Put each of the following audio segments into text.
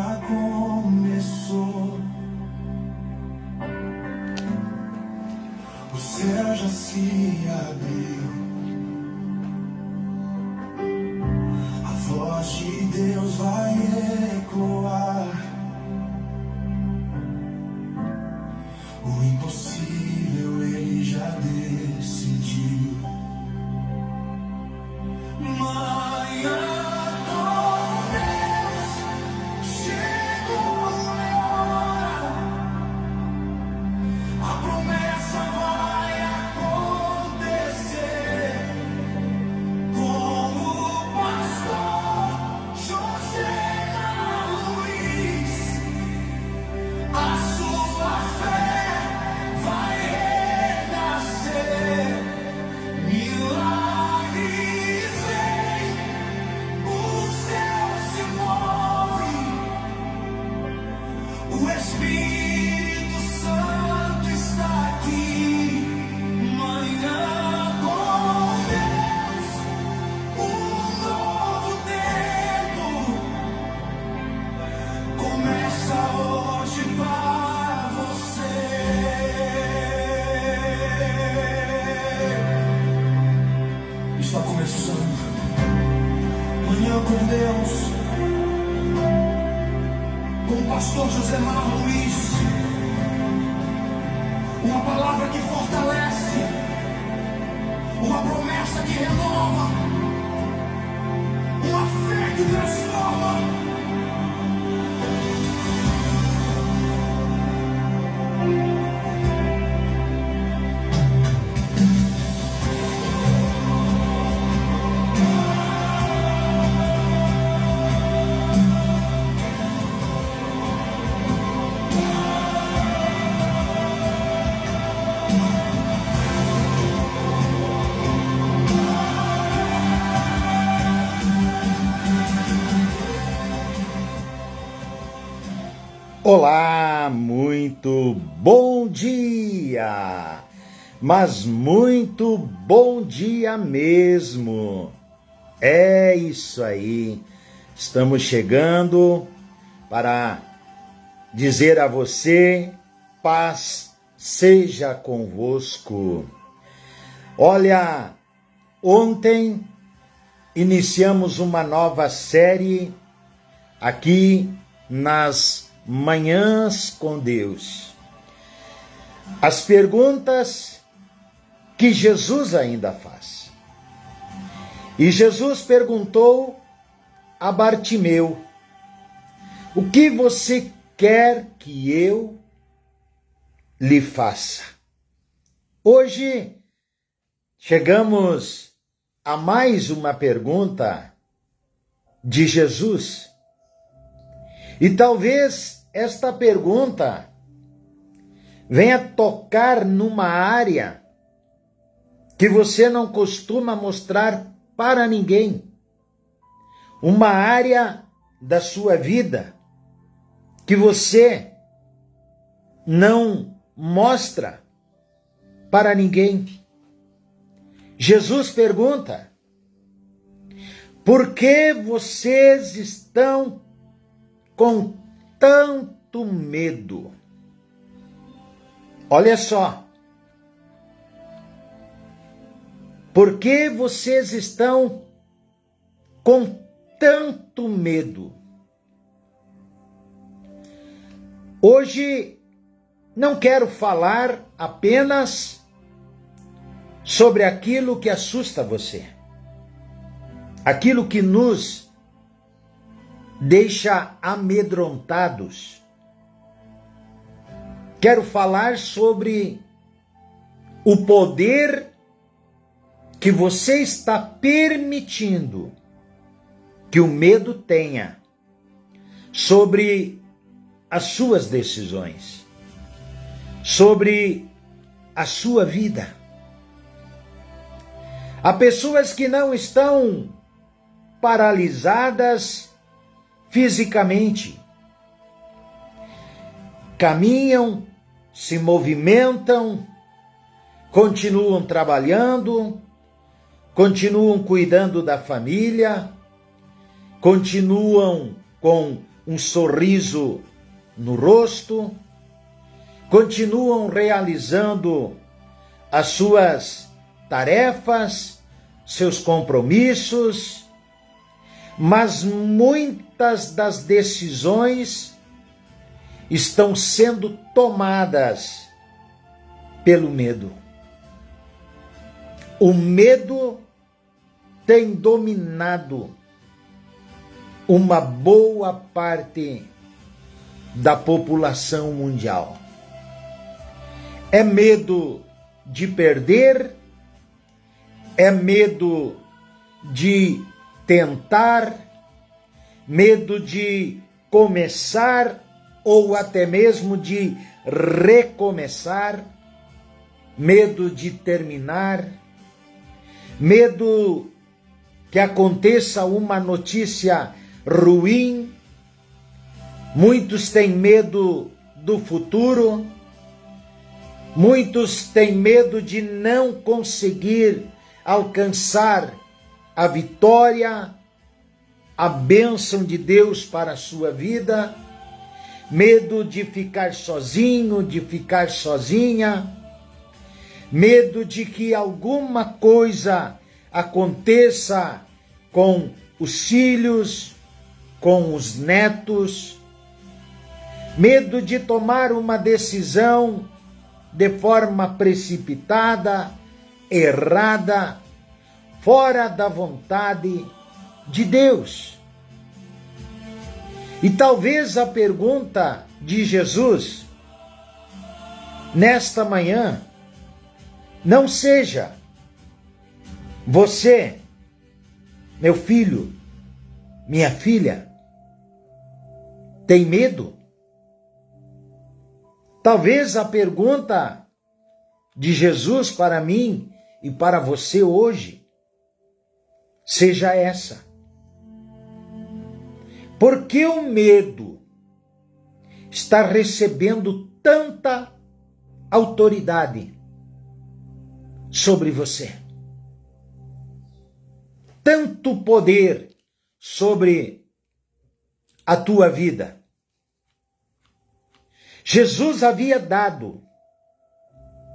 já começou. O céu já se abriu. A voz de Deus vai ecoar. O impossível Ele já decidiu. Manhã com Deus, chegou a hora. A promessa vai acontecer. Como o pastor José Luiz, a sua fé vai renascer. Milagres vêm, o céu se move, o Espírito Santo está aqui. Manhã com Deus, um novo tempo começa hoje para você. Está começando. Manhã com Deus, com o pastor José Luiz. Uma palavra que fortalece, uma promessa que renova, uma fé que transforma. Olá, muito bom dia, mas muito bom dia mesmo. É isso aí, estamos chegando para dizer a você, paz seja convosco. Olha, ontem iniciamos uma nova série aqui nas Manhãs com Deus. As perguntas que Jesus ainda faz. E Jesus perguntou a Bartimeu: o que você quer que eu lhe faça? Hoje chegamos a mais uma pergunta de Jesus. E talvez esta pergunta venha tocar numa área que você não costuma mostrar para ninguém. Uma área da sua vida que você não mostra para ninguém. Jesus pergunta: por que vocês estão com tanto medo? Olha só. Por que vocês estão com tanto medo? Hoje não quero falar apenas sobre aquilo que assusta você, aquilo que nos deixa amedrontados. Quero falar sobre o poder que você está permitindo que o medo tenha sobre as suas decisões, sobre a sua vida. Há pessoas que não estão paralisadas fisicamente, caminham, se movimentam, continuam trabalhando, continuam cuidando da família, continuam com um sorriso no rosto, continuam realizando as suas tarefas, seus compromissos, mas muitas das decisões estão sendo tomadas pelo medo. O medo tem dominado uma boa parte da população mundial. É medo de perder, é medo de tentar, medo de começar ou até mesmo de recomeçar, medo de terminar, medo que aconteça uma notícia ruim. Muitos têm medo do futuro, muitos têm medo de não conseguir alcançar a vitória, a bênção de Deus para a sua vida, medo de ficar sozinho, de ficar sozinha, medo de que alguma coisa aconteça com os filhos, com os netos, medo de tomar uma decisão de forma precipitada, errada, fora da vontade de Deus. E talvez a pergunta de Jesus nesta manhã não seja: você, meu filho, minha filha, tem medo? Talvez a pergunta de Jesus para mim e para você hoje seja essa: por que o medo está recebendo tanta autoridade sobre você? Tanto poder sobre a tua vida. Jesus havia dado,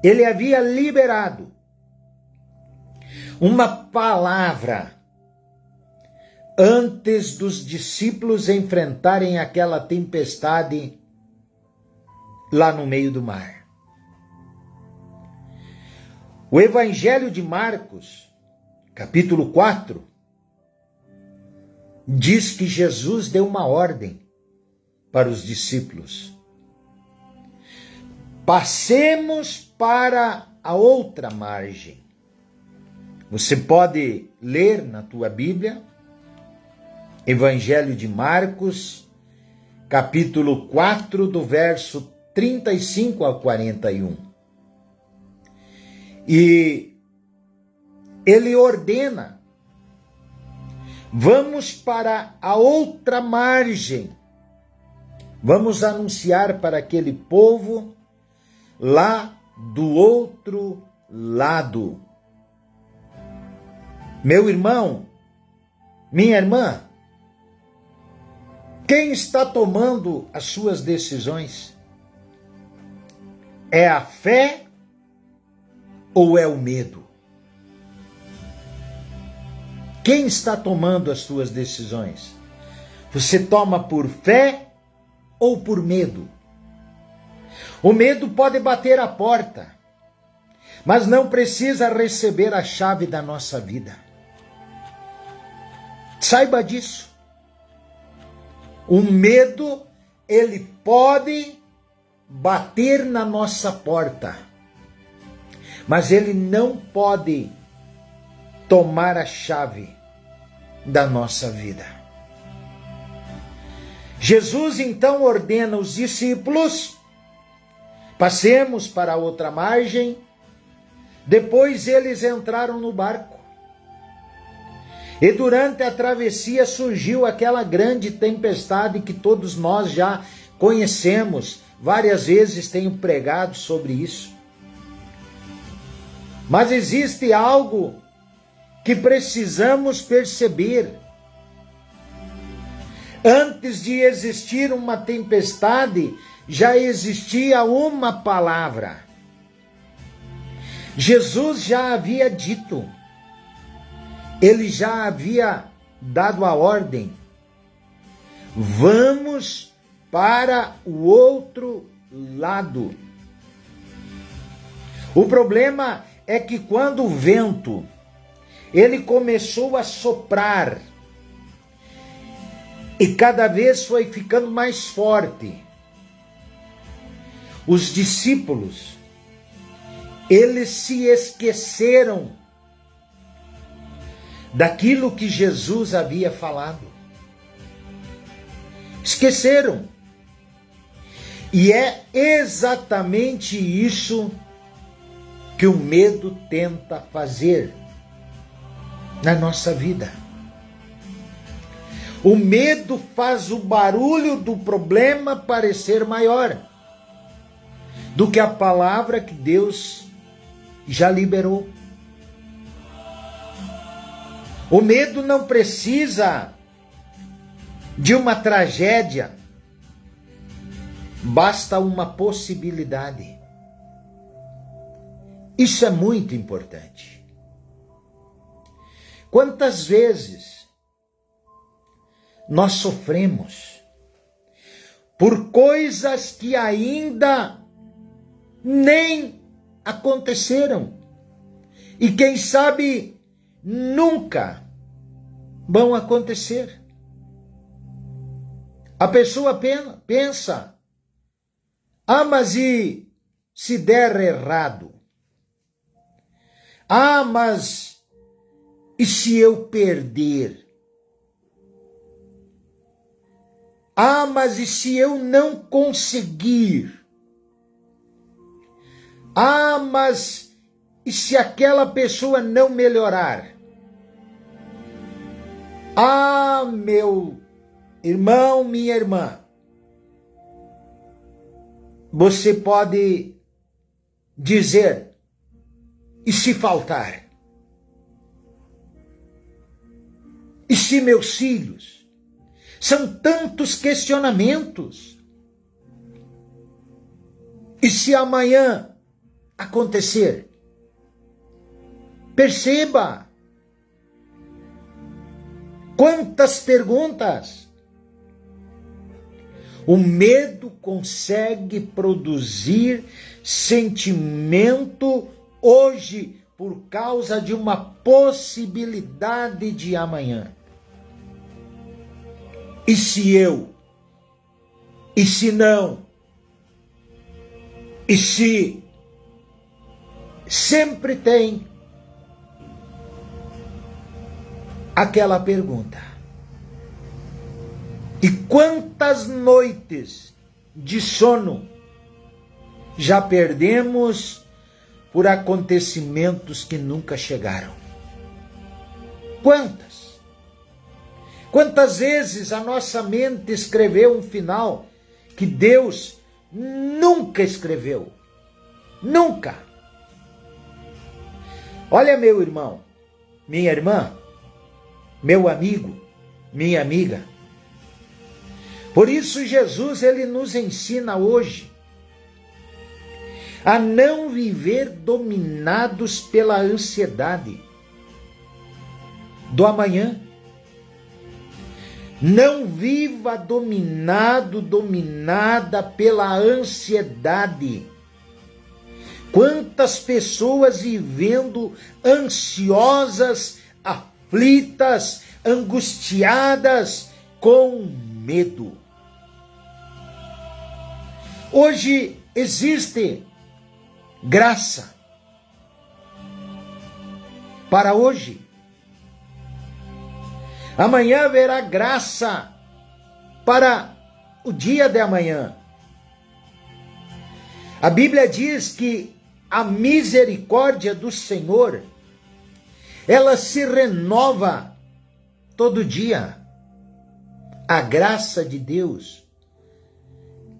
ele havia liberado uma palavra antes dos discípulos enfrentarem aquela tempestade lá no meio do mar. O Evangelho de Marcos, capítulo 4, diz que Jesus deu uma ordem para os discípulos: passemos para a outra margem. Você pode ler na tua Bíblia, Evangelho de Marcos, capítulo 4, do verso 35 a 41. E ele ordena: vamos para a outra margem. Vamos anunciar para aquele povo lá do outro lado. Meu irmão, minha irmã, quem está tomando as suas decisões? É a fé ou é o medo? Quem está tomando as suas decisões? Você toma por fé ou por medo? O medo pode bater a porta, mas não precisa receber a chave da nossa vida. Saiba disso. O medo, ele pode bater na nossa porta, mas ele não pode tomar a chave da nossa vida. Jesus então ordena aos discípulos: passemos para a outra margem. Depois eles entraram no barco. E durante a travessia surgiu aquela grande tempestade que todos nós já conhecemos. Várias vezes tenho pregado sobre isso. Mas existe algo que precisamos perceber. Antes de existir uma tempestade, já existia uma palavra. Jesus já havia dito, ele já havia dado a ordem: vamos para o outro lado. O problema é que quando o vento ele começou a soprar e cada vez foi ficando mais forte, os discípulos, eles se esqueceram daquilo que Jesus havia falado. Esqueceram. E é exatamente isso que o medo tenta fazer na nossa vida. O medo faz o barulho do problema parecer maior do que a palavra que Deus já liberou. O medo não precisa de uma tragédia, basta uma possibilidade. Isso é muito importante. Quantas vezes nós sofremos por coisas que ainda nem aconteceram e quem sabe nunca vão acontecer. A pessoa pensa, mas e se der errado? Mas e se eu perder? Mas e se eu não conseguir? Mas e se aquela pessoa não melhorar? Meu irmão, minha irmã, você pode dizer, e se faltar? E se meus filhos? São tantos questionamentos. E se amanhã acontecer? Perceba quantas perguntas. O medo consegue produzir sentimento hoje por causa de uma possibilidade de amanhã. E se eu? E se não? E se? Sempre tem aquela pergunta. E quantas noites de sono já perdemos por acontecimentos que nunca chegaram? Quantas? Quantas vezes a nossa mente escreveu um final que Deus nunca escreveu? Nunca. Olha, meu irmão, minha irmã, meu amigo, minha amiga. Por isso Jesus, ele nos ensina hoje a não viver dominados pela ansiedade do amanhã. Não viva dominada pela ansiedade. Quantas pessoas vivendo ansiosas, aflitas, angustiadas, com medo. Hoje existe graça para hoje. Amanhã haverá graça para o dia de amanhã. A Bíblia diz que a misericórdia do Senhor, ela se renova todo dia. A graça de Deus,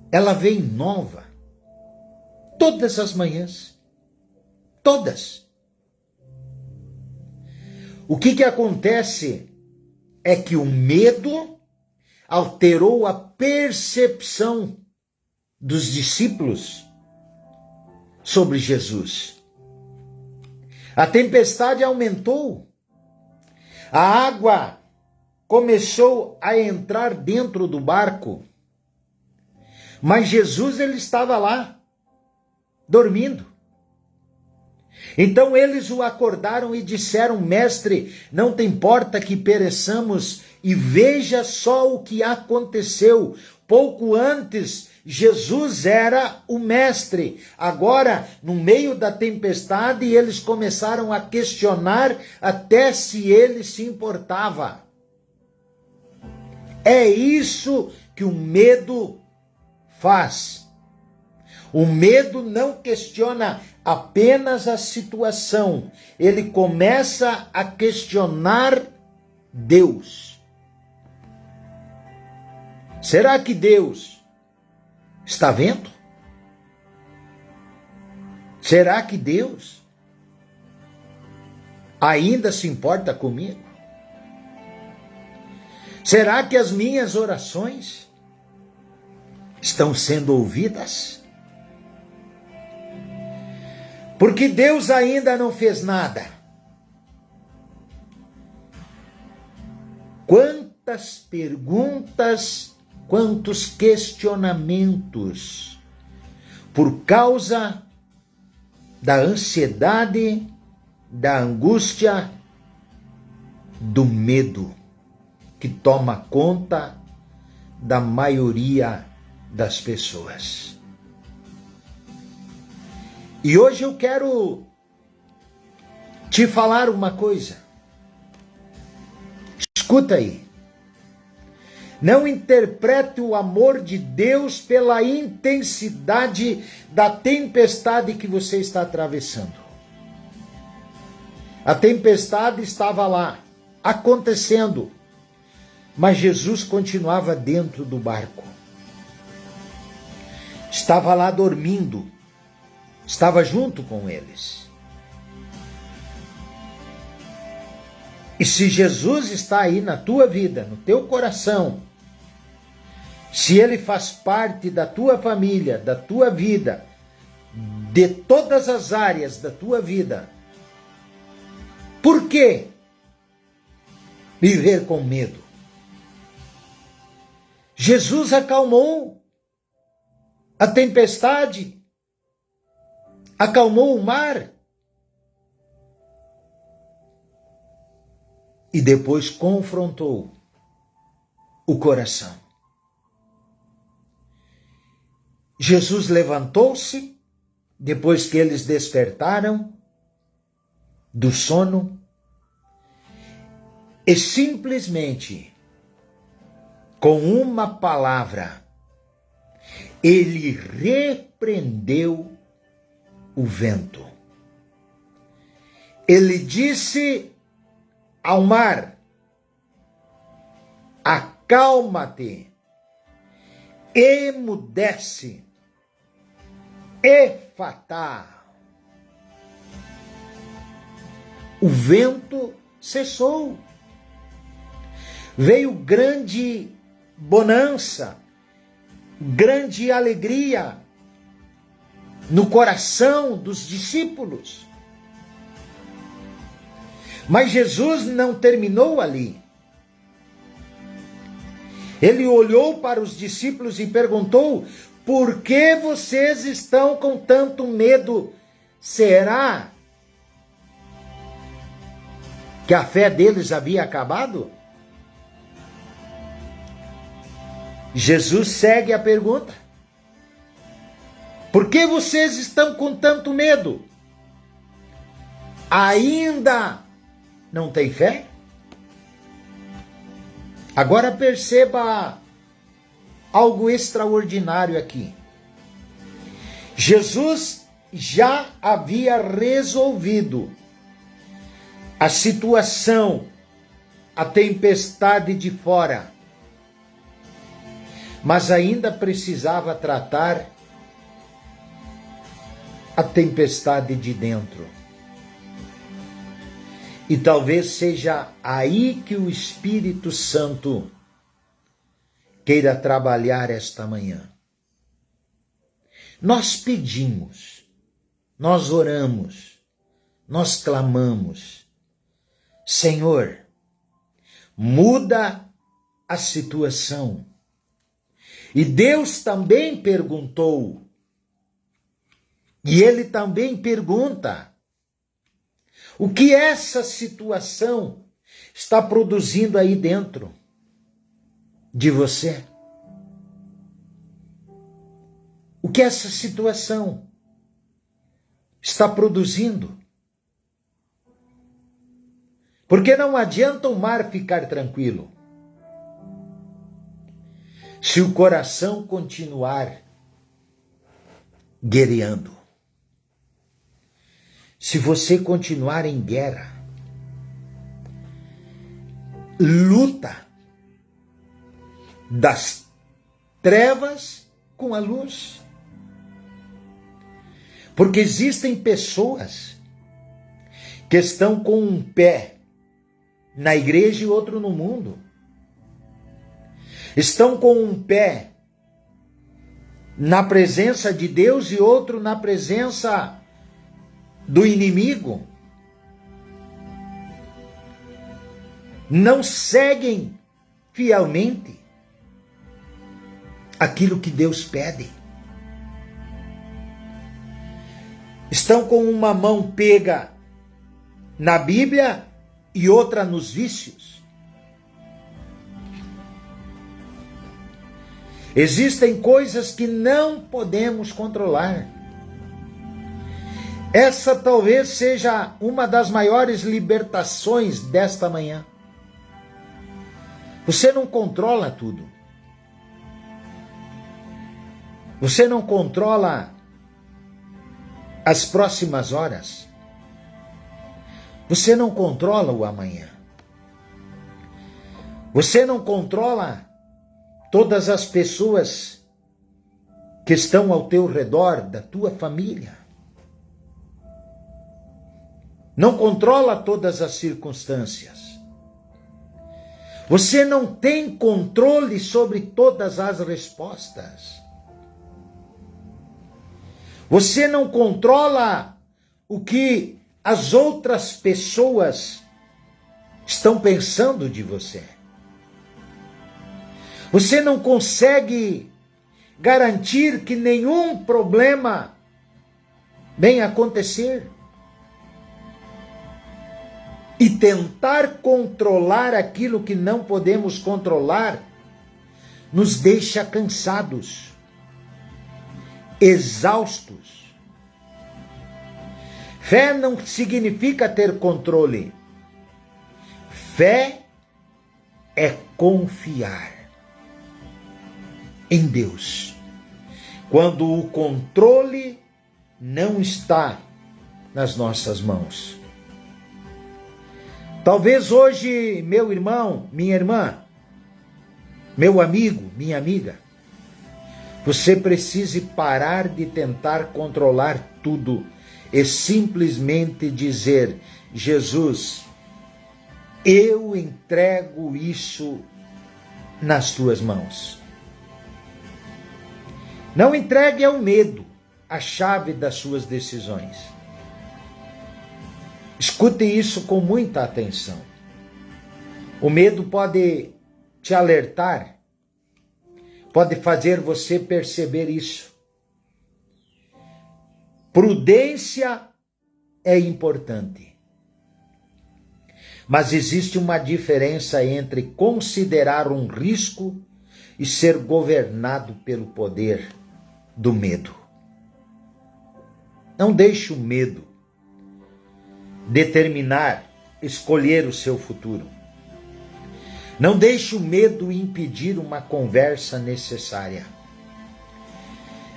ela vem nova todas as manhãs. Todas. O que acontece é que o medo alterou a percepção dos discípulos sobre Jesus. A tempestade aumentou, a água começou a entrar dentro do barco, mas Jesus ele estava lá, dormindo. Então eles o acordaram e disseram: Mestre, não te importa que pereçamos? E veja só o que aconteceu. Pouco antes, Jesus era o mestre. Agora, no meio da tempestade, eles começaram a questionar até se ele se importava. É isso que o medo faz. O medo não questiona apenas a situação, ele começa a questionar Deus. Será que Deus está vendo? Será que Deus ainda se importa comigo? Será que as minhas orações estão sendo ouvidas? Porque Deus ainda não fez nada. Quantas perguntas, quantos questionamentos, por causa da ansiedade, da angústia, do medo, que toma conta da maioria das pessoas. E hoje eu quero te falar uma coisa. Escuta aí. Não interprete o amor de Deus pela intensidade da tempestade que você está atravessando. A tempestade estava lá, acontecendo, mas Jesus continuava dentro do barco. Estava lá dormindo, estava junto com eles. E se Jesus está aí na tua vida, no teu coração, se ele faz parte da tua família, da tua vida, de todas as áreas da tua vida, por que viver com medo? Jesus acalmou a tempestade, acalmou o mar, e depois confrontou o coração. Jesus levantou-se, depois que eles despertaram do sono, e simplesmente, com uma palavra, ele repreendeu o vento. Ele disse ao mar: acalma-te, emudece, efatá. O vento cessou. Veio grande bonança, grande alegria no coração dos discípulos. Mas Jesus não terminou ali. Ele olhou para os discípulos e perguntou: por que vocês estão com tanto medo? Será que a fé deles havia acabado? Jesus segue a pergunta: por que vocês estão com tanto medo? Ainda não tem fé? Agora perceba algo extraordinário aqui. Jesus já havia resolvido a situação, a tempestade de fora, mas ainda precisava tratar a tempestade de dentro. E talvez seja aí que o Espírito Santo queira trabalhar esta manhã. Nós pedimos, nós oramos, nós clamamos, Senhor, muda a situação. E Deus também perguntou, e Ele também pergunta, o que essa situação está produzindo aí dentro de você? O que essa situação está produzindo? Porque não adianta o mar ficar tranquilo se o coração continuar guerreando. Se você continuar em guerra, luta das trevas com a luz. Porque existem pessoas que estão com um pé na igreja e outro no mundo. Estão com um pé na presença de Deus e outro na presença do inimigo. Não seguem fielmente aquilo que Deus pede. Estão com uma mão pega na Bíblia e outra nos vícios. Existem coisas que não podemos controlar. Essa talvez seja uma das maiores libertações desta manhã. Você não controla tudo. Você não controla as próximas horas. Você não controla o amanhã. Você não controla todas as pessoas que estão ao teu redor, da tua família. Não controla todas as circunstâncias. Você não tem controle sobre todas as respostas. Você não controla o que as outras pessoas estão pensando de você. Você não consegue garantir que nenhum problema venha acontecer. E tentar controlar aquilo que não podemos controlar nos deixa cansados, exaustos. Fé não significa ter controle. Fé é confiar em Deus, quando o controle não está nas nossas mãos. Talvez hoje, meu irmão, minha irmã, meu amigo, minha amiga, você precise parar de tentar controlar tudo e simplesmente dizer: Jesus, eu entrego isso nas tuas mãos. Não entregue ao medo a chave das suas decisões. Escute isso com muita atenção. O medo pode te alertar, pode fazer você perceber isso. Prudência é importante. Mas existe uma diferença entre considerar um risco e ser governado pelo poder do medo. Não deixe o medo determinar, escolher o seu futuro. Não deixe o medo impedir uma conversa necessária.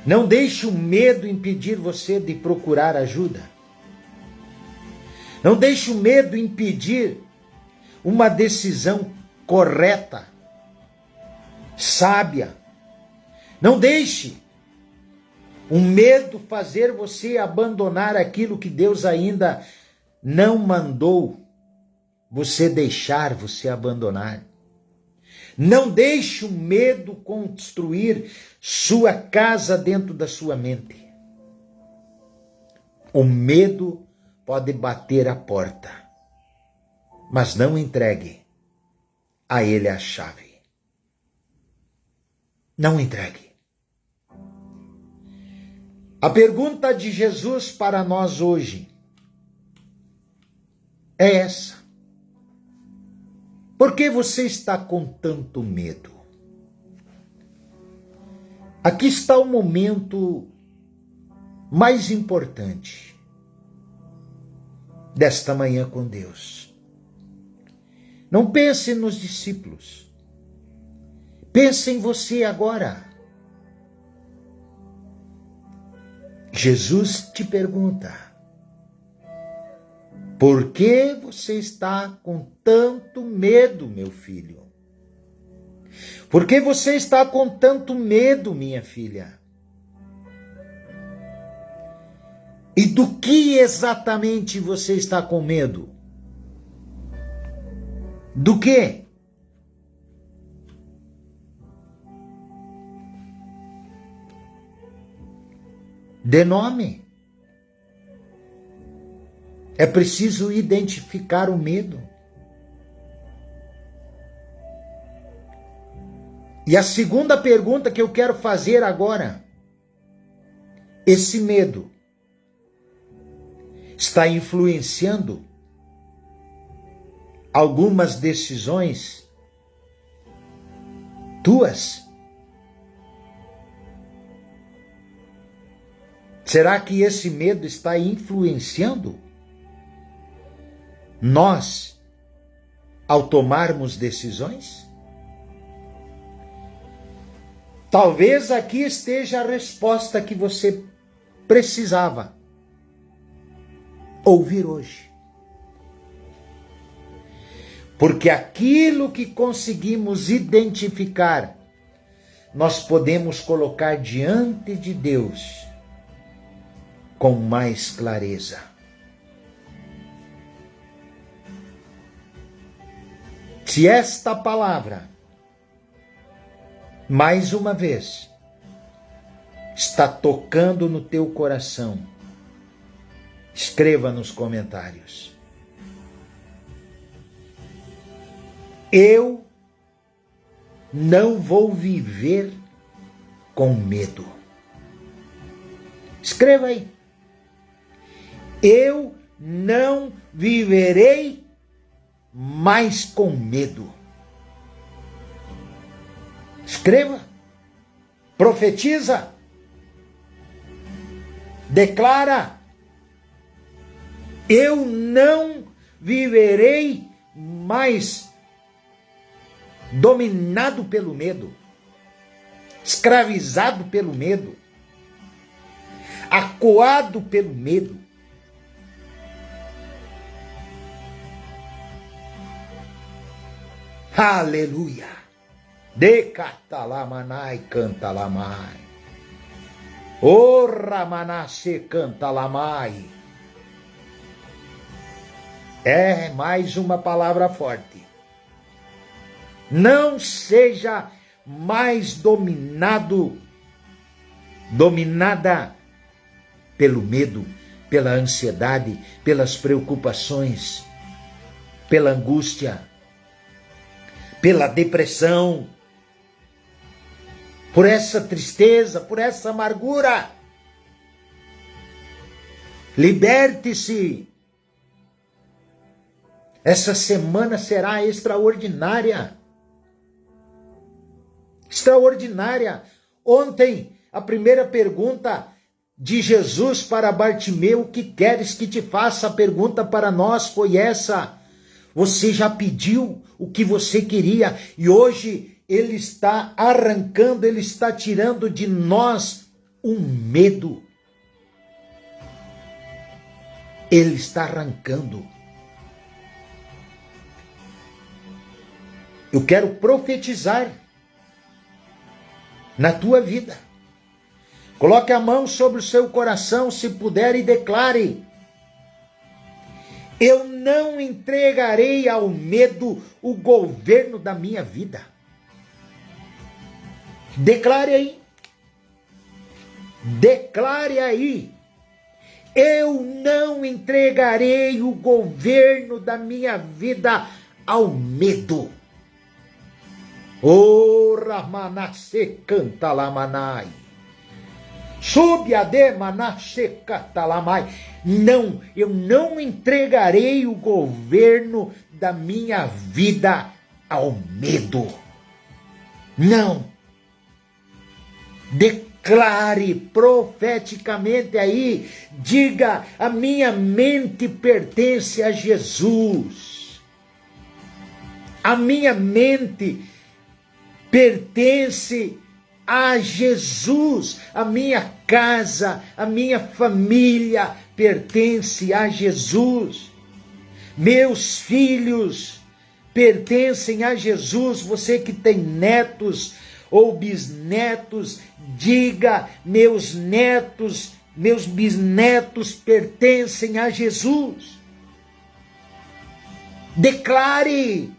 Não deixe o medo impedir você de procurar ajuda. Não deixe o medo impedir uma decisão correta, sábia. Não deixe o medo fazer você abandonar aquilo que Deus ainda não mandou você deixar, você abandonar. Não deixe o medo construir sua casa dentro da sua mente. O medo pode bater a porta, mas não entregue a ele a chave. Não entregue. A pergunta de Jesus para nós hoje é essa: por que você está com tanto medo? Aqui está o momento mais importante desta manhã com Deus. Não pense nos discípulos. Pense em você agora. Jesus te pergunta: por que você está com tanto medo, meu filho? Por que você está com tanto medo, minha filha? E do que exatamente você está com medo? Do quê? Dê nome. É preciso identificar o medo. E a segunda pergunta que eu quero fazer agora: esse medo está influenciando algumas decisões tuas? Será que esse medo está influenciando nós ao tomarmos decisões? Talvez aqui esteja a resposta que você precisava ouvir hoje. Porque aquilo que conseguimos identificar, nós podemos colocar diante de Deus com mais clareza. Se esta palavra, mais uma vez, está tocando no teu coração, escreva nos comentários: eu não vou viver com medo. Escreva aí: eu não viverei mais com medo. Escreva, profetiza, declara: eu não viverei mais dominado pelo medo, escravizado pelo medo, acuado pelo medo. Aleluia! Decatalamanai cantalamai. Ora manase cantalamai. É mais uma palavra forte. Não seja mais dominada pelo medo, pela ansiedade, pelas preocupações, pela angústia, pela depressão, por essa tristeza, por essa amargura. Liberte-se. Essa semana será extraordinária. Extraordinária. Ontem, a primeira pergunta de Jesus para Bartimeu: o que queres que te faça? A pergunta para nós foi essa: você já pediu o que você queria? E hoje Ele está arrancando, Ele está tirando de nós um medo. Ele está arrancando. Eu quero profetizar na tua vida. Coloque a mão sobre o seu coração, se puder, e declare: eu não entregarei ao medo o governo da minha vida. Declare aí. Declare aí. Eu não entregarei o governo da minha vida ao medo. Ora manasse canta lamanai. Subiade manasse canta lamai. Não, eu não entregarei o governo da minha vida ao medo. Não. Declare profeticamente aí, diga, a minha mente pertence a Jesus. A minha mente pertence a Jesus. A minha casa, a minha família pertence a Jesus. Meus filhos pertencem a Jesus. Você que tem netos ou bisnetos, diga, meus netos, meus bisnetos pertencem a Jesus. Declare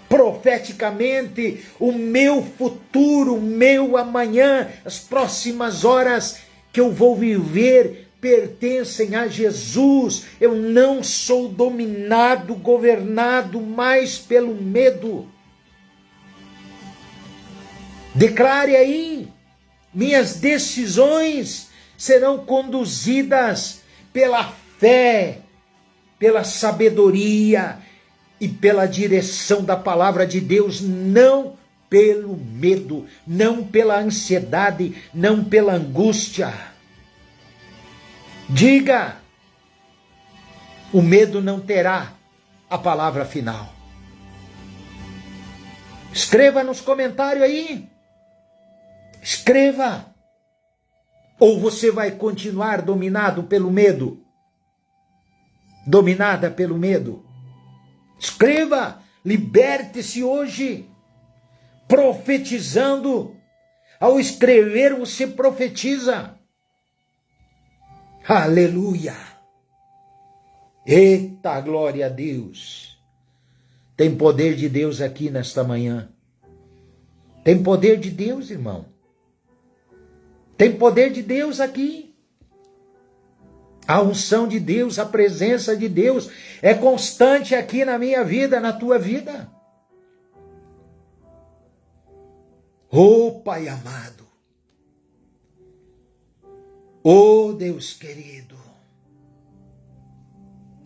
profeticamente o meu futuro, o meu amanhã, as próximas horas que eu vou viver pertencem a Jesus. Eu não sou dominado, governado mais pelo medo. Declare aí, minhas decisões serão conduzidas pela fé, pela sabedoria e pela direção da palavra de Deus, não pelo medo, não pela ansiedade, não pela angústia. Diga, o medo não terá a palavra final. Escreva nos comentários aí. Escreva. Ou você vai continuar dominado pelo medo? Dominada pelo medo? Escreva. Liberte-se hoje. Profetizando. Ao escrever, você profetiza. Aleluia. Eita, glória a Deus. Tem poder de Deus aqui nesta manhã. Tem poder de Deus, irmão. Tem poder de Deus aqui. A unção de Deus, a presença de Deus é constante aqui na minha vida, na tua vida. Oh, Pai amado. Oh, Deus querido.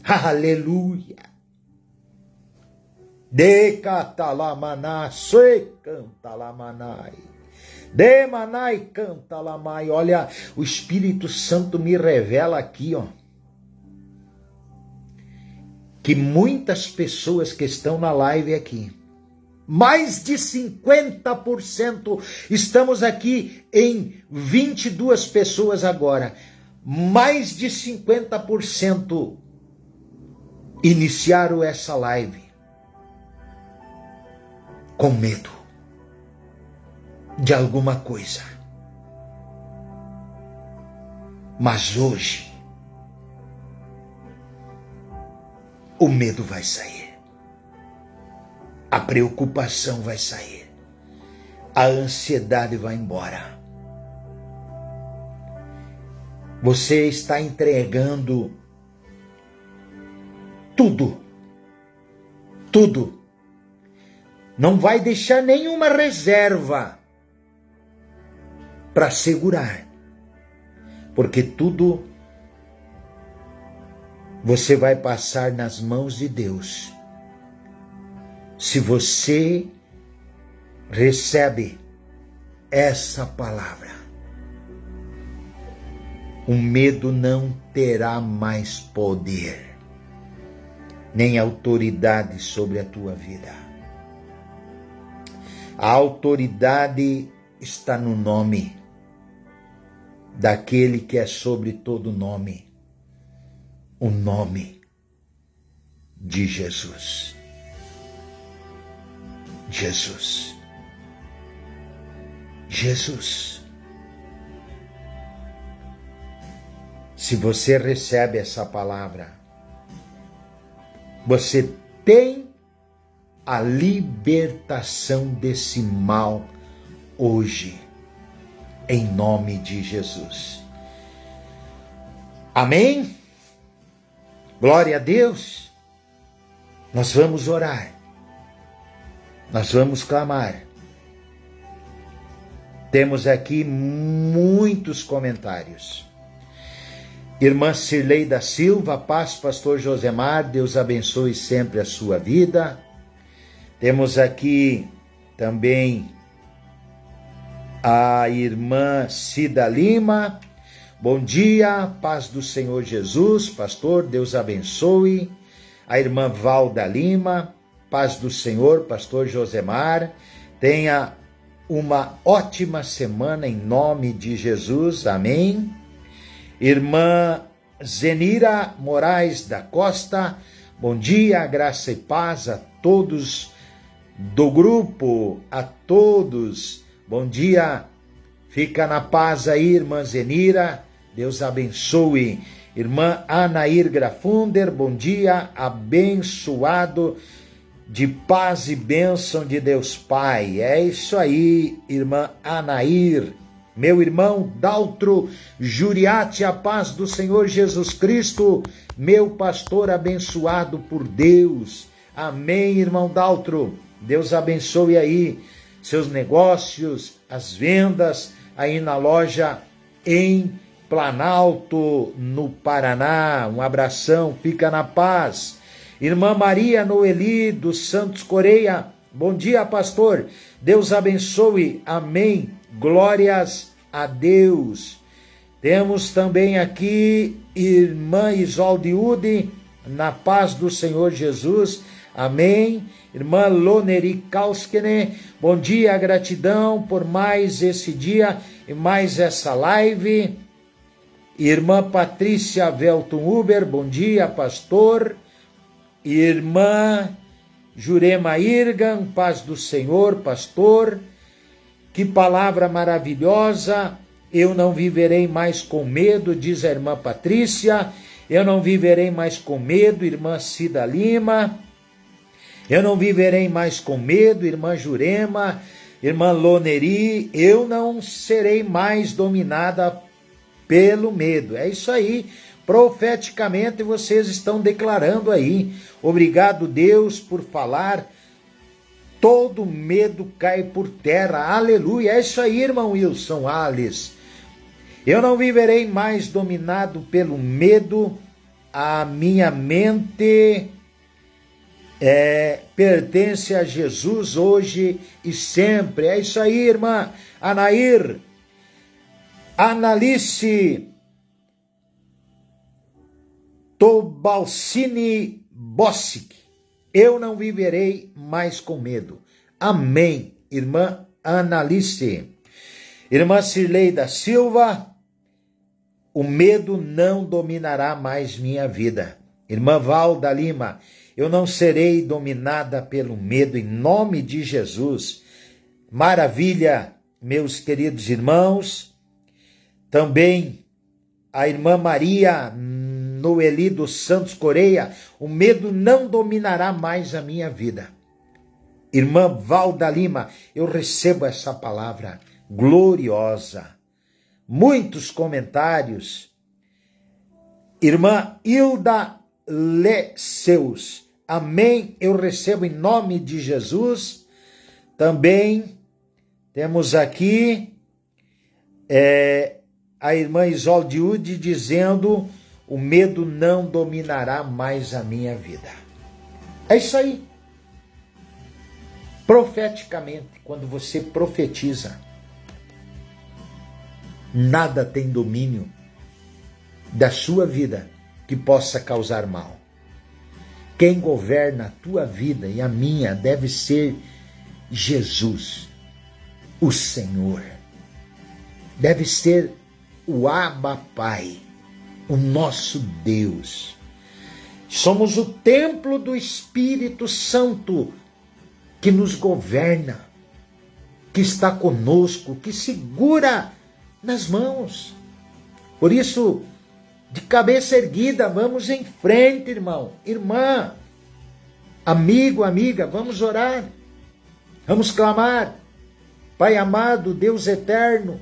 Aleluia. De catalamaná, se cantalamanai. De manai cantalamai. Olha, o Espírito Santo me revela aqui, ó, que muitas pessoas que estão na live aqui, mais de 50%, estamos aqui em 22 pessoas agora, mais de 50% iniciaram essa live com medo de alguma coisa. Mas hoje, o medo vai sair. A preocupação vai sair. A ansiedade vai embora. Você está entregando tudo. Tudo. Não vai deixar nenhuma reserva para segurar. Porque tudo você vai passar nas mãos de Deus. Se você recebe essa palavra, o medo não terá mais poder, nem autoridade sobre a tua vida. A autoridade está no nome daquele que é sobre todo nome, o nome de Jesus. Jesus. Jesus. Se você recebe essa palavra, você tem a libertação desse mal hoje, em nome de Jesus. Amém? Glória a Deus. Nós vamos orar. Nós vamos clamar. Temos aqui muitos comentários. Irmã Cirlei da Silva, paz, pastor Josemar, Deus abençoe sempre a sua vida. Temos aqui também a irmã Cida Lima. Bom dia, paz do Senhor Jesus, pastor, Deus abençoe. A irmã Valda Lima, paz do Senhor, pastor Josemar. Tenha uma ótima semana em nome de Jesus, amém. Irmã Zenira Moraes da Costa, bom dia, graça e paz a todos do grupo, a todos, bom dia, fica na paz aí, irmã Zenira, Deus abençoe. Irmã Anair Grafunder, bom dia, abençoado de paz e bênção de Deus Pai. É isso aí, irmã Anair. Meu irmão Daltro Juriati, a paz do Senhor Jesus Cristo, meu pastor abençoado por Deus. Amém, irmão Daltro. Deus abençoe aí seus negócios, as vendas aí na loja em Planalto, no Paraná. Um abração, fica na paz. Irmã Maria Noeli dos Santos Coreia, bom dia, pastor. Deus abençoe, amém. Glórias a Deus. Temos também aqui irmã Isolde Ude, na paz do Senhor Jesus, amém. Irmã Loneri Kauskene, bom dia, gratidão por mais esse dia e mais essa live. Irmã Patrícia Velton Uber, bom dia, pastor. Irmã Jurema Irgan, paz do Senhor, pastor. Que palavra maravilhosa. Eu não viverei mais com medo, diz a irmã Patrícia. Eu não viverei mais com medo, irmã Cida Lima. Eu não viverei mais com medo, irmã Jurema, irmã Loneri. Eu não serei mais dominada pelo medo. É isso aí. Profeticamente vocês estão declarando aí. Obrigado, Deus, por falar. Todo medo cai por terra. Aleluia. É isso aí, irmão Wilson Alice. Eu não viverei mais dominado pelo medo. A minha mente pertence a Jesus hoje e sempre. É isso aí, irmã Anair. Analice Tobalcini Bossic. Eu não viverei mais com medo. Amém, irmã Analice. Irmã Cirlei da Silva, o medo não dominará mais minha vida. Irmã Valda Lima, eu não serei dominada pelo medo em nome de Jesus. Maravilha, meus queridos irmãos. Também a irmã Maria Noeli dos Santos Coreia, o medo não dominará mais a minha vida. Irmã Valda Lima, eu recebo essa palavra gloriosa. Muitos comentários. Irmã Hilda Leceus, amém, eu recebo em nome de Jesus. Também temos aqui a irmã Isolde Ude dizendo: o medo não dominará mais a minha vida. É isso aí. Profeticamente, quando você profetiza, nada tem domínio da sua vida que possa causar mal. Quem governa a tua vida e a minha deve ser Jesus, o Senhor. Deve ser o Abba Pai, o nosso Deus. Somos o templo do Espírito Santo que nos governa, que está conosco, que segura nas mãos. Por isso, de cabeça erguida, vamos em frente, irmão, irmã, amigo, amiga, vamos orar, vamos clamar. Pai amado, Deus eterno,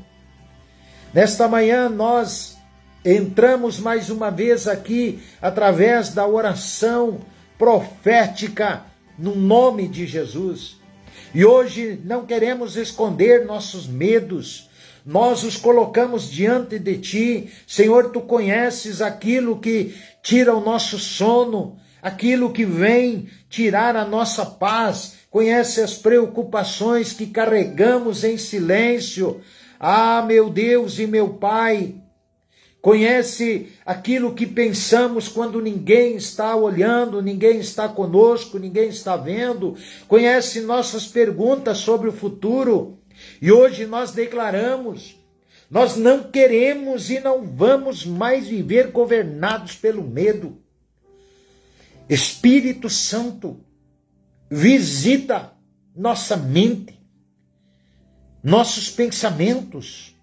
nesta manhã nós entramos mais uma vez aqui através da oração profética no nome de Jesus. E hoje não queremos esconder nossos medos, nós os colocamos diante de Ti. Senhor, Tu conheces aquilo que tira o nosso sono, aquilo que vem tirar a nossa paz, conhece as preocupações que carregamos em silêncio. Ah, meu Deus e meu Pai, conhece aquilo que pensamos quando ninguém está olhando, ninguém está conosco, ninguém está vendo. Conhece nossas perguntas sobre o futuro. E hoje nós declaramos, nós não queremos e não vamos mais viver governados pelo medo. Espírito Santo, visita nossa mente, nossos pensamentos.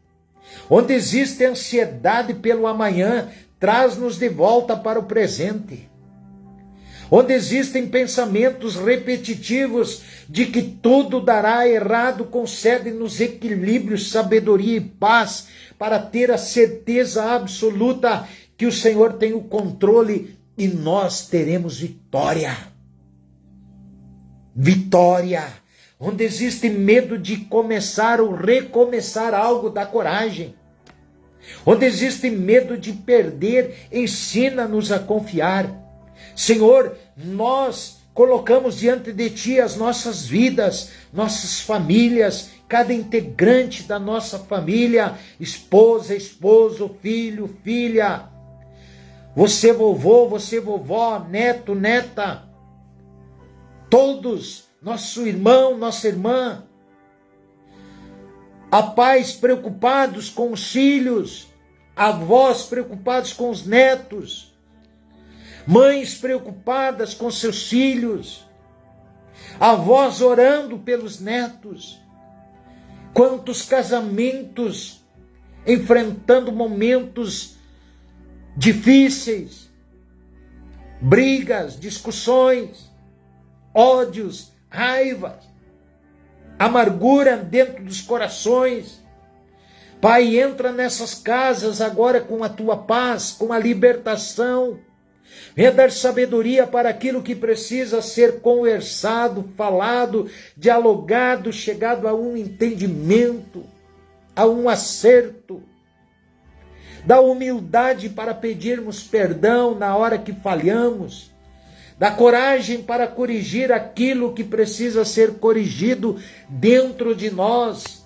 Onde existe ansiedade pelo amanhã, traz-nos de volta para o presente. Onde existem pensamentos repetitivos de que tudo dará errado, concede-nos equilíbrio, sabedoria e paz para ter a certeza absoluta que o Senhor tem o controle e nós teremos vitória. Vitória. Onde existe medo de começar ou recomeçar algo, dá coragem. Onde existe medo de perder, ensina-nos a confiar. Senhor, nós colocamos diante de Ti as nossas vidas, nossas famílias, cada integrante da nossa família, esposa, esposo, filho, filha, você vovô, você vovó, neto, neta, todos, nosso irmão, nossa irmã, há pais preocupados com os filhos, avós preocupados com os netos, mães preocupadas com seus filhos, avós orando pelos netos. Quantos casamentos enfrentando momentos difíceis, brigas, discussões, ódios, raivas, amargura dentro dos corações. Pai, entra nessas casas agora com a Tua paz, com a libertação. Venha dar sabedoria para aquilo que precisa ser conversado, falado, dialogado, chegado a um entendimento, a um acerto. Dá humildade para pedirmos perdão na hora que falhamos. Dá coragem para corrigir aquilo que precisa ser corrigido dentro de nós.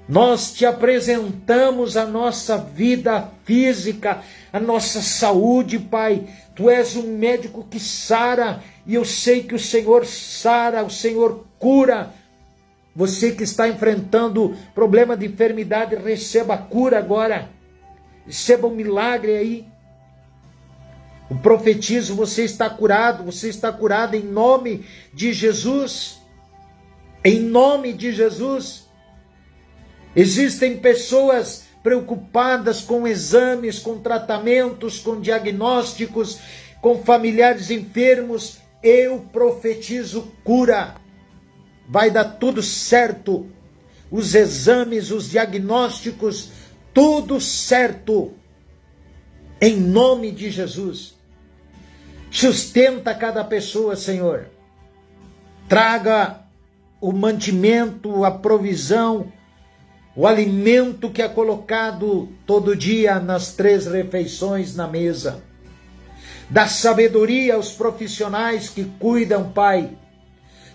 Nós Te apresentamos a nossa vida física, a nossa saúde, Pai. Tu és um médico que sara, e eu sei que o Senhor sara, o Senhor cura. Você que está enfrentando problema de enfermidade, receba a cura agora. Receba um milagre aí. Eu profetizo, você está curado em nome de Jesus. Em nome de Jesus. Existem pessoas preocupadas com exames, com tratamentos, com diagnósticos, com familiares enfermos. Eu profetizo cura. Vai dar tudo certo. Os exames, os diagnósticos, tudo certo. Em nome de Jesus. Sustenta cada pessoa, Senhor. Traga o mantimento, a provisão, o alimento que é colocado todo dia nas 3 refeições na mesa. Dá sabedoria aos profissionais que cuidam, Pai,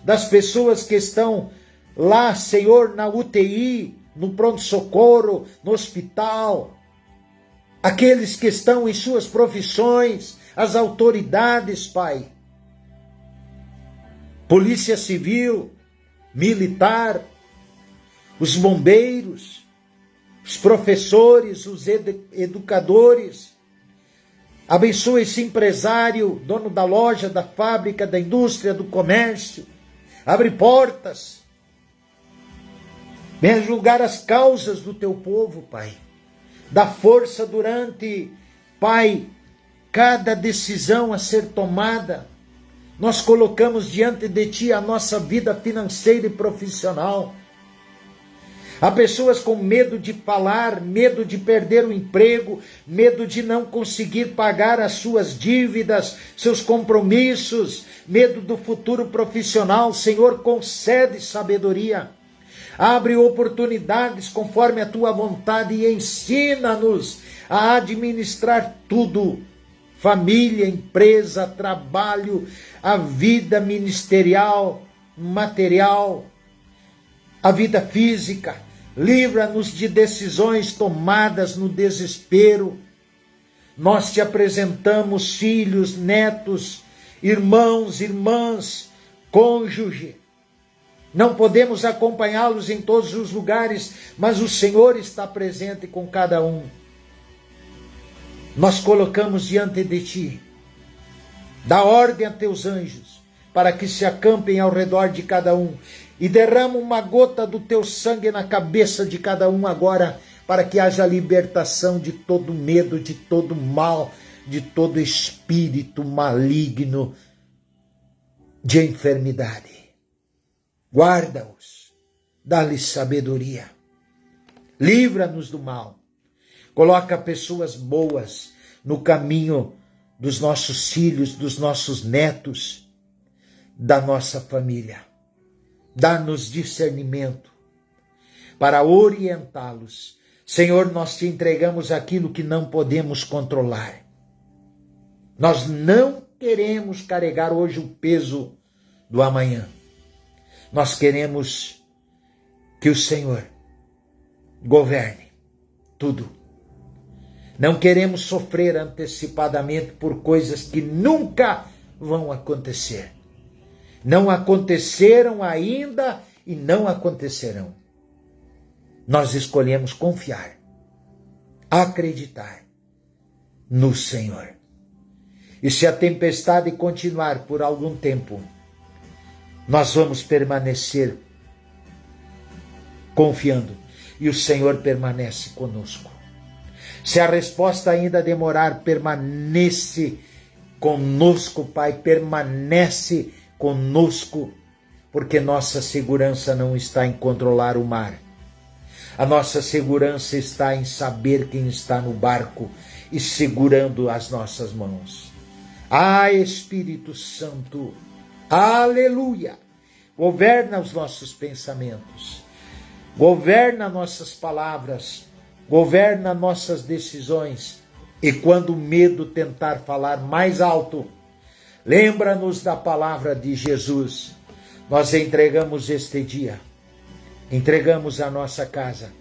das pessoas que estão lá, Senhor, na UTI, no pronto-socorro, no hospital, aqueles que estão em suas profissões, as autoridades, Pai, Polícia Civil, Militar, os bombeiros, os professores, os educadores. Abençoa esse empresário, dono da loja, da fábrica, da indústria, do comércio. Abre portas. Venha julgar as causas do Teu povo, Pai. Dá força durante, Pai, cada decisão a ser tomada. Nós colocamos diante de Ti a nossa vida financeira e profissional. Há pessoas com medo de falar, medo de perder o emprego, medo de não conseguir pagar as suas dívidas, seus compromissos, medo do futuro profissional. Senhor, concede sabedoria. Abre oportunidades conforme a tua vontade e ensina-nos a administrar tudo. Família, empresa, trabalho, a vida ministerial, material, a vida física. Livra-nos de decisões tomadas no desespero. Nós te apresentamos filhos, netos, irmãos, irmãs, cônjuge. Não podemos acompanhá-los em todos os lugares, mas o Senhor está presente com cada um. Nós colocamos diante de ti. Dá ordem a teus anjos, para que se acampem ao redor de cada um, e derrama uma gota do teu sangue na cabeça de cada um agora, para que haja libertação de todo medo, de todo mal, de todo espírito maligno, de enfermidade. Guarda-os, dá-lhes sabedoria, livra-nos do mal, coloca pessoas boas no caminho dos nossos filhos, dos nossos netos, da nossa família. Dá-nos discernimento para orientá-los. Senhor, nós te entregamos aquilo que não podemos controlar. Nós não queremos carregar hoje o peso do amanhã. Nós queremos que o Senhor governe tudo. Não queremos sofrer antecipadamente por coisas que nunca vão acontecer. Não aconteceram ainda e não acontecerão. Nós escolhemos confiar, acreditar no Senhor. E se a tempestade continuar por algum tempo, nós vamos permanecer confiando e o Senhor permanece conosco. Se a resposta ainda demorar, permanece conosco, Pai, permanece conosco, porque nossa segurança não está em controlar o mar. A nossa segurança está em saber quem está no barco e segurando as nossas mãos. Ah, Espírito Santo, aleluia! Governa os nossos pensamentos, governa nossas palavras, governa nossas decisões. E quando o medo tentar falar mais alto, lembra-nos da palavra de Jesus. Nós entregamos este dia, entregamos a nossa casa,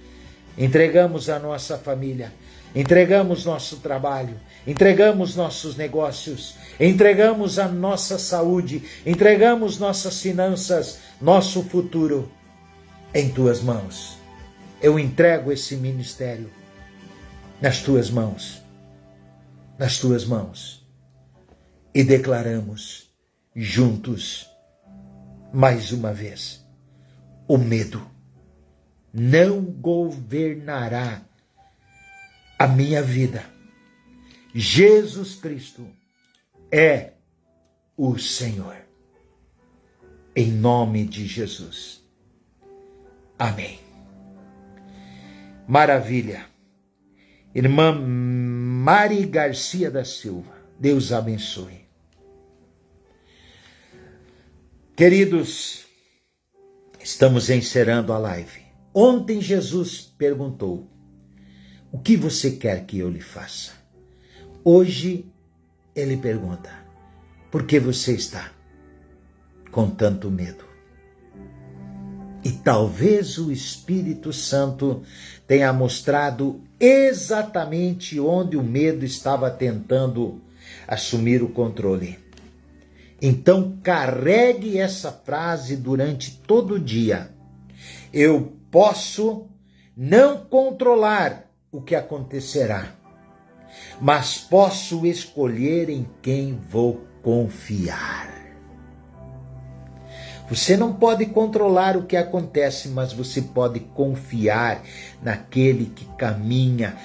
entregamos a nossa família, entregamos nosso trabalho, entregamos nossos negócios, entregamos a nossa saúde, entregamos nossas finanças, nosso futuro em tuas mãos. Eu entrego esse ministério nas tuas mãos, nas tuas mãos. E declaramos juntos, mais uma vez, o medo não governará a minha vida. Jesus Cristo é o Senhor. Em nome de Jesus. Amém. Maravilha. Irmã Mari Garcia da Silva, Deus abençoe. Queridos, estamos encerrando a live. Ontem Jesus perguntou: o que você quer que eu lhe faça? Hoje ele pergunta: por que você está com tanto medo? E talvez o Espírito Santo tenha mostrado exatamente onde o medo estava tentando assumir o controle. Então carregue essa frase durante todo o dia. Eu posso não controlar o que acontecerá, mas posso escolher em quem vou confiar. Você não pode controlar o que acontece, mas você pode confiar naquele que caminha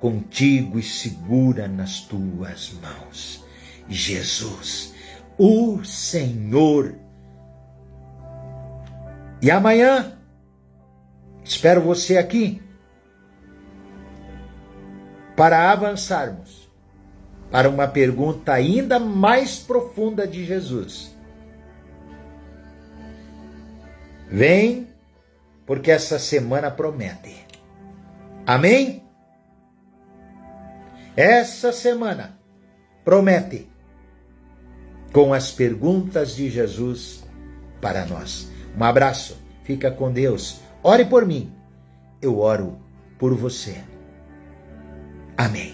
contigo e segura nas tuas mãos. Jesus, o Senhor. E amanhã, espero você aqui para avançarmos para uma pergunta ainda mais profunda de Jesus. Vem, porque essa semana promete. Amém? Essa semana promete com as perguntas de Jesus para nós. Um abraço, fica com Deus. Ore por mim, eu oro por você. Amém.